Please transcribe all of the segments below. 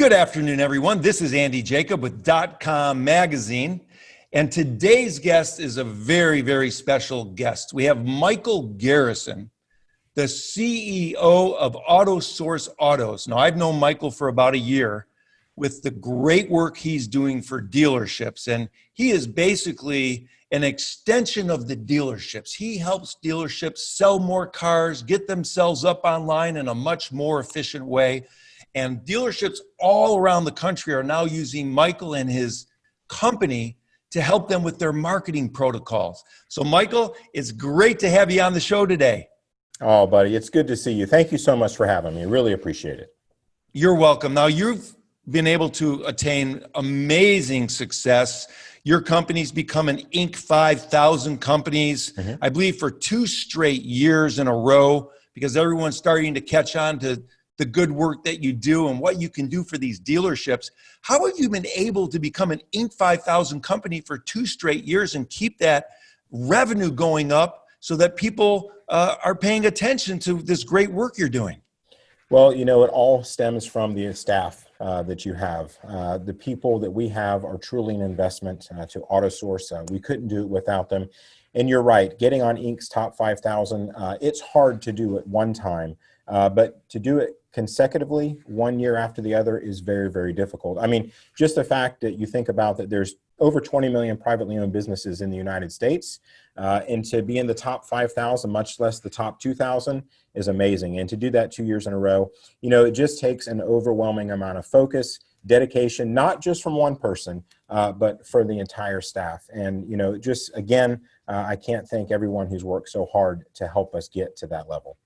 Good afternoon, everyone. This is Andy Jacob with DotCom Magazine. And today's guest is a very, very special guest. We have Michael Garrison, the CEO of AutoSource Autos. Now, I've known Michael for about a year with the great work he's doing for dealerships. And he is basically an extension of the dealerships. He helps dealerships sell more cars, get themselves up online in a much more efficient way. And dealerships all around the country are now using Michael and his company to help them with their marketing protocols. So Michael, it's great to have you on the show today. Oh, buddy, it's good to see you. Thank you so much for having me. Really appreciate it. You're welcome. Now, you've been able to attain amazing success. Your company's become an Inc. 5000 companies, I believe, for 2 straight years in a row, because everyone's starting to catch on to the good work that you do and what you can do for these dealerships. How have you been able to become an Inc. 5000 company for 2 straight years and keep that revenue going up so that people are paying attention to this great work you're doing? Well, you know, it all stems from the staff that you have. The people that we have are truly an investment to AutoSource. We couldn't do it without them. And you're right, getting on Inc.'s top 5,000, it's hard to do at one time, but to do it consecutively 1 year after the other is very, very difficult. I mean, just the fact that you think about that there's over 20 million privately owned businesses in the United States, and to be in the top 5,000, much less the top 2,000, is amazing. And to do that 2 years in a row, you know, it just takes an overwhelming amount of focus, dedication, not just from one person, but for the entire staff. And, you know, just again, I can't thank everyone who's worked so hard to help us get to that level.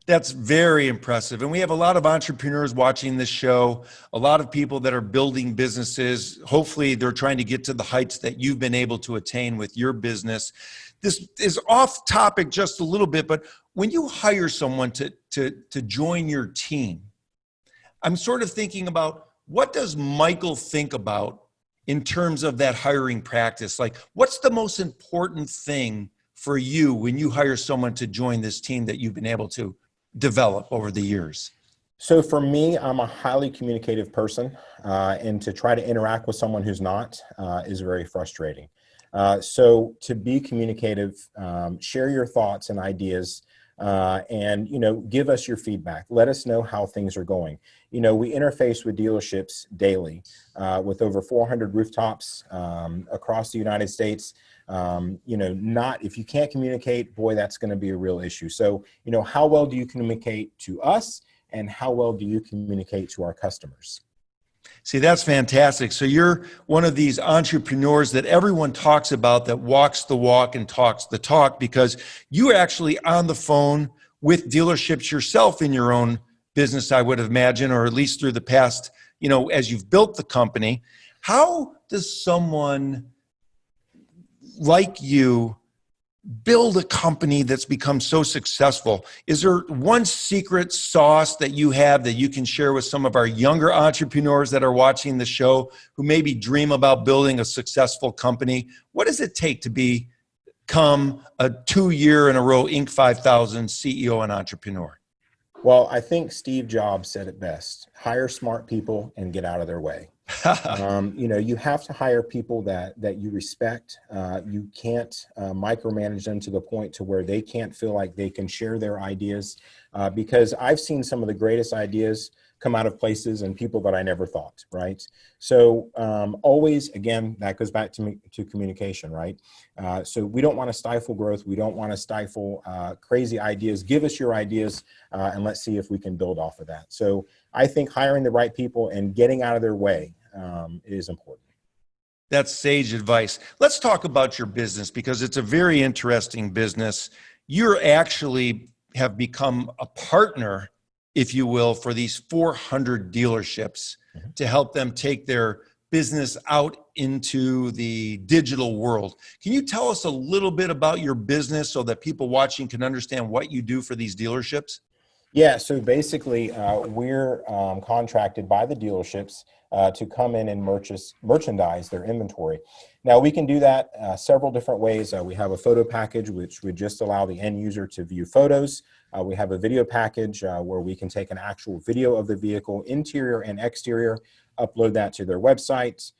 That's very impressive. And we have a lot of entrepreneurs watching this show, a lot of people that are building businesses. Hopefully they're trying to get to the heights that you've been able to attain with your business. This is off topic just a little bit, but when you hire someone to join your team, I'm sort of thinking about, what does Michael think about in terms of that hiring practice? Like, what's the most important thing for you when you hire someone to join this team that you've been able to develop over the years? So for me, I'm a highly communicative person, and to try to interact with someone who's not is very frustrating. So to be communicative, share your thoughts and ideas, and, you know, give us your feedback. Let us know how things are going. You know, we interface with dealerships daily, with over 400 rooftops across the United States. You know, if you can't communicate, boy, that's going to be a real issue. So, you know, how well do you communicate to us, and how well do you communicate to our customers? See, that's fantastic. So you're one of these entrepreneurs that everyone talks about, that walks the walk and talks the talk, because you're actually on the phone with dealerships yourself in your own business, I would imagine, or at least through the past, you know, as you've built the company. How does someone like you build a company that's become so successful? Is there one secret sauce that you have that you can share with some of our younger entrepreneurs that are watching the show, who maybe dream about building a successful company? What does it take to become a 2 year in a row Inc. 5000 CEO and entrepreneur? Well, I think Steve Jobs said it best: hire smart people and get out of their way. You know, you have to hire people that you respect. You can't micromanage them to the point to where they can't feel like they can share their ideas, because I've seen some of the greatest ideas come out of places and people that I never thought, right? So always, again, that goes back to communication, right? So we don't want to stifle growth. We don't want to stifle crazy ideas. Give us your ideas, and let's see if we can build off of that. So I think hiring the right people and getting out of their way is important. That's sage advice. Let's talk about your business, because it's a very interesting business. You're actually have become a partner, if you will, for these 400 dealerships to help them take their business out into the digital world. Can you tell us a little bit about your business so that people watching can understand what you do for these dealerships? Yeah, so basically we're contracted by the dealerships to come in and merchandise their inventory. Now, we can do that several different ways. We have a photo package, which would just allow the end user to view photos. We have a video package where we can take an actual video of the vehicle, interior and exterior, upload that to their website,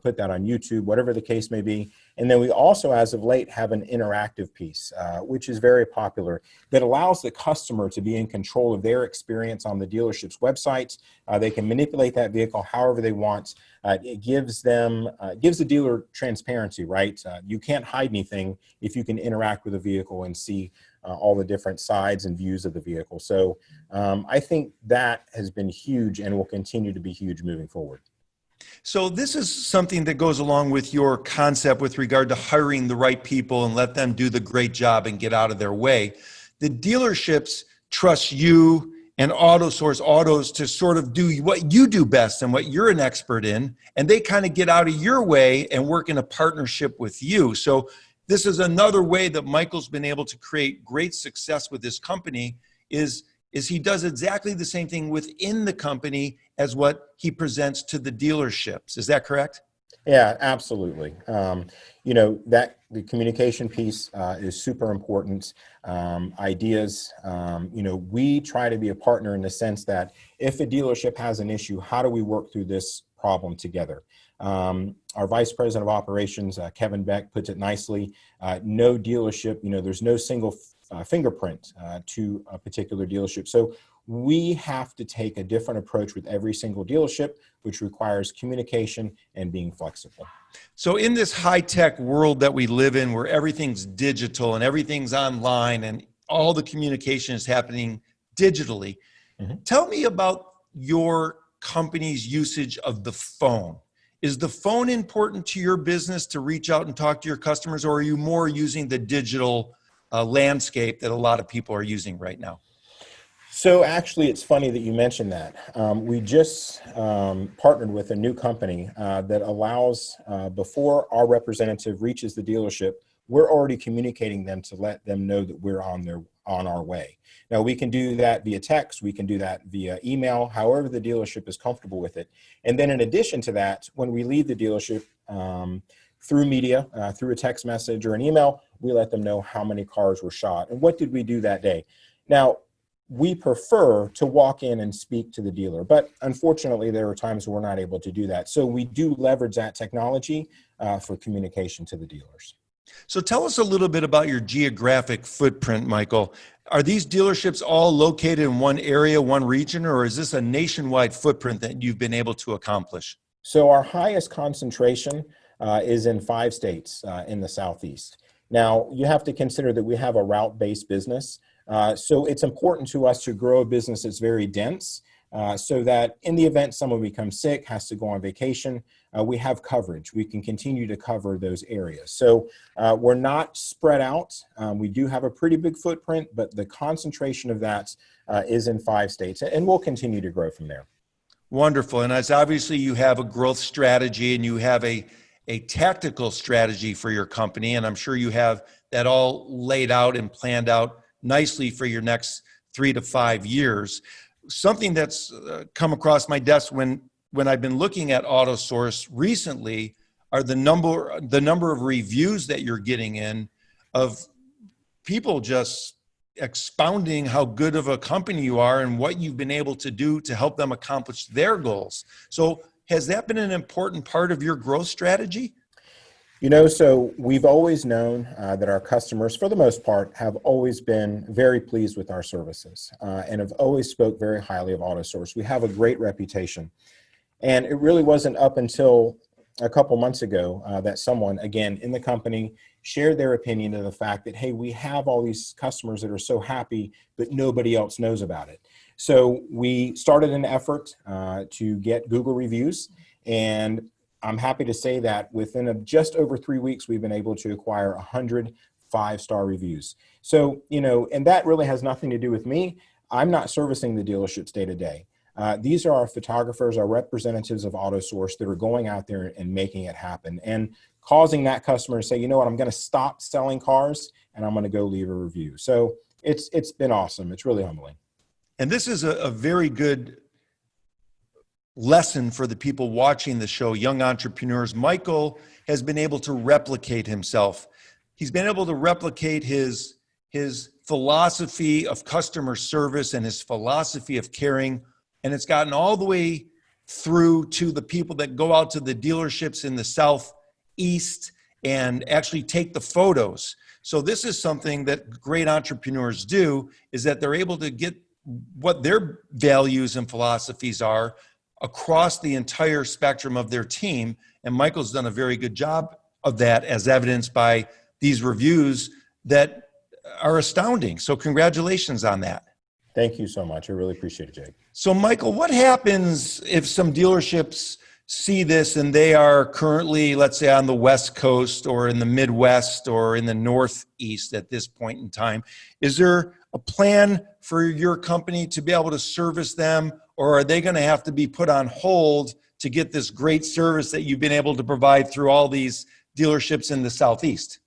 put that on YouTube, whatever the case may be. And then we also, as of late, have an interactive piece, which is very popular, that allows the customer to be in control of their experience on the dealership's website. They can manipulate that vehicle however they want. It gives the dealer transparency, right? You can't hide anything if you can interact with a vehicle and see all the different sides and views of the vehicle. So I think that has been huge and will continue to be huge moving forward. So this is something that goes along with your concept with regard to hiring the right people and let them do the great job and get out of their way. The dealerships trust you and AutoSource Autos to sort of do what you do best and what you're an expert in, and they kind of get out of your way and work in a partnership with you. So this is another way that Michael's been able to create great success with this company is he does exactly the same thing within the company as what he presents to the dealerships. Is that correct? Yeah, absolutely. That the communication piece is super important. Ideas, we try to be a partner in the sense that if a dealership has an issue, how do we work through this problem together? Our Vice President of Operations, Kevin Beck, puts it nicely. No dealership, there's no single fingerprint to a particular dealership. So we have to take a different approach with every single dealership, which requires communication and being flexible. So in this high-tech world that we live in, where everything's digital and everything's online and all the communication is happening digitally, tell me about your company's usage of the phone. Is the phone important to your business to reach out and talk to your customers, or are you more using the digital landscape that a lot of people are using right now? So actually, it's funny that you mentioned that. We just partnered with a new company that allows, before our representative reaches the dealership, we're already communicating them to let them know that we're on our way. Now, we can do that via text, we can do that via email, however the dealership is comfortable with it. And then in addition to that, when we leave the dealership, through media, through a text message or an email, we let them know how many cars were shot and what did we do that day. Now, we prefer to walk in and speak to the dealer, but unfortunately, there are times we're not able to do that. So we do leverage that technology for communication to the dealers. So tell us a little bit about your geographic footprint, Michael. Are these dealerships all located in one area, one region, or is this a nationwide footprint that you've been able to accomplish? So our highest concentration is in 5 states in the Southeast. Now, you have to consider that we have a route-based business. So it's important to us to grow a business that's very dense so that in the event someone becomes sick, has to go on vacation, we have coverage. We can continue to cover those areas. So we're not spread out. We do have a pretty big footprint, but the concentration of that is in 5 states, and we'll continue to grow from there. Wonderful. And as obviously you have a growth strategy and you have a tactical strategy for your company, and I'm sure you have that all laid out and planned out nicely for your next 3 to 5 years. Something that's come across my desk when I've been looking at AutoSource recently are the number of reviews that you're getting in of people just expounding how good of a company you are and what you've been able to do to help them accomplish their goals. So has that been an important part of your growth strategy? So we've always known that our customers, for the most part, have always been very pleased with our services and have always spoke very highly of AutoSource. We have a great reputation. And it really wasn't up until a couple months ago that someone, again, in the company shared their opinion of the fact that, hey, we have all these customers that are so happy, but nobody else knows about it. So we started an effort to get Google reviews, and I'm happy to say that within just over 3 weeks, we've been able to acquire 100 5-star reviews. So, and that really has nothing to do with me. I'm not servicing the dealerships day to day. These are our photographers, our representatives of AutoSource that are going out there and making it happen and causing that customer to say, you know what, I'm going to stop selling cars and I'm going to go leave a review. So it's been awesome. It's really humbling. And this is a very good lesson for the people watching the show, young entrepreneurs. Michael has been able to replicate himself. He's been able to replicate his philosophy of customer service and his philosophy of caring. And it's gotten all the way through to the people that go out to the dealerships in the Southeast and actually take the photos. So this is something that great entrepreneurs do, is that they're able to get what their values and philosophies are across the entire spectrum of their team. And Michael's done a very good job of that, as evidenced by these reviews that are astounding. So congratulations on that. Thank you so much. I really appreciate it, Jake. So Michael, what happens if some dealerships see this and they are currently, let's say, on the West Coast or in the Midwest or in the Northeast at this point in time? Is there a plan for your company to be able to service them, or are they going to have to be put on hold to get this great service that you've been able to provide through all these dealerships in the Southeast?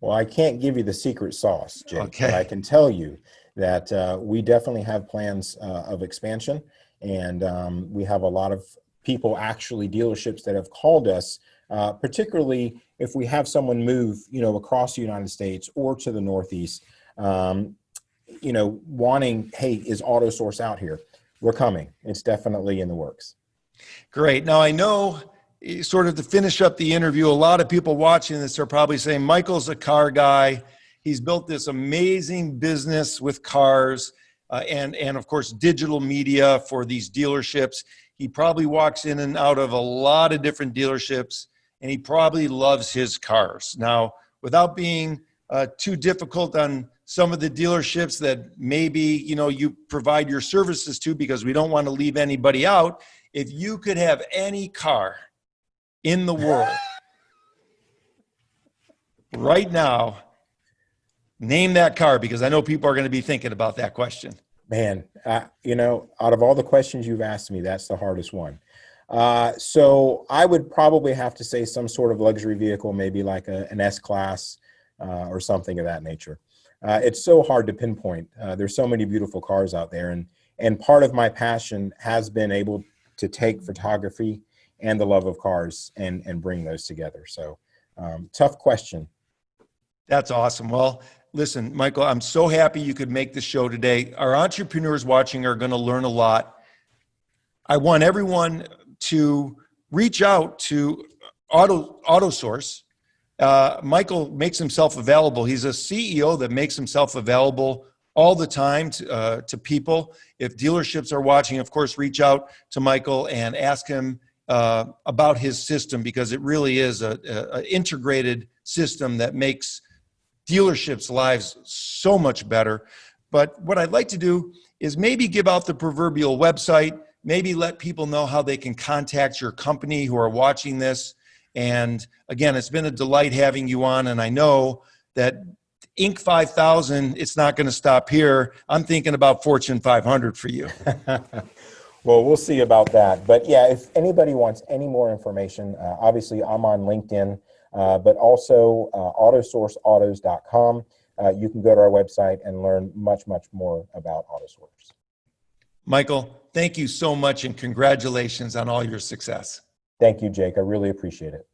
Well, I can't give you the secret sauce, Jake, Okay. but I can tell you that we definitely have plans of expansion, and we have a lot of people, actually dealerships, that have called us, particularly if we have someone move, across the United States or to the Northeast, wanting, hey, is AutoSource out here? We're coming. It's definitely in the works. Great. Now, I know, sort of to finish up the interview, a lot of people watching this are probably saying, Michael's a car guy. He's built this amazing business with cars and of course, digital media for these dealerships. He probably walks in and out of a lot of different dealerships, and he probably loves his cars. Now, without being too difficult on some of the dealerships that maybe, you provide your services to, because we don't want to leave anybody out, if you could have any car in the world right now, name that car, because I know people are going to be thinking about that question. Man, out of all the questions you've asked me, that's the hardest one. So I would probably have to say some sort of luxury vehicle, maybe like an S-Class or something of that nature. It's so hard to pinpoint. There's so many beautiful cars out there. And part of my passion has been able to take photography and the love of cars and bring those together. So tough question. That's awesome. Well, listen, Michael, I'm so happy you could make the show today. Our entrepreneurs watching are going to learn a lot. I want everyone to reach out to AutoSource. Michael makes himself available. He's a CEO that makes himself available all the time to people. If dealerships are watching, of course, reach out to Michael and ask him about his system, because it really is an integrated system that makes dealerships' lives so much better. But what I'd like to do is maybe give out the proverbial website, maybe let people know how they can contact your company who are watching this. And again, it's been a delight having you on, and I know that Inc. 5000, it's not going to stop here. I'm thinking about Fortune 500 for you. Well, we'll see about that. But yeah, if anybody wants any more information, obviously I'm on LinkedIn, but also AutoSourceAutos.com. You can go to our website and learn much, much more about AutoSource. Michael, thank you so much, and congratulations on all your success. Thank you, Jake. I really appreciate it.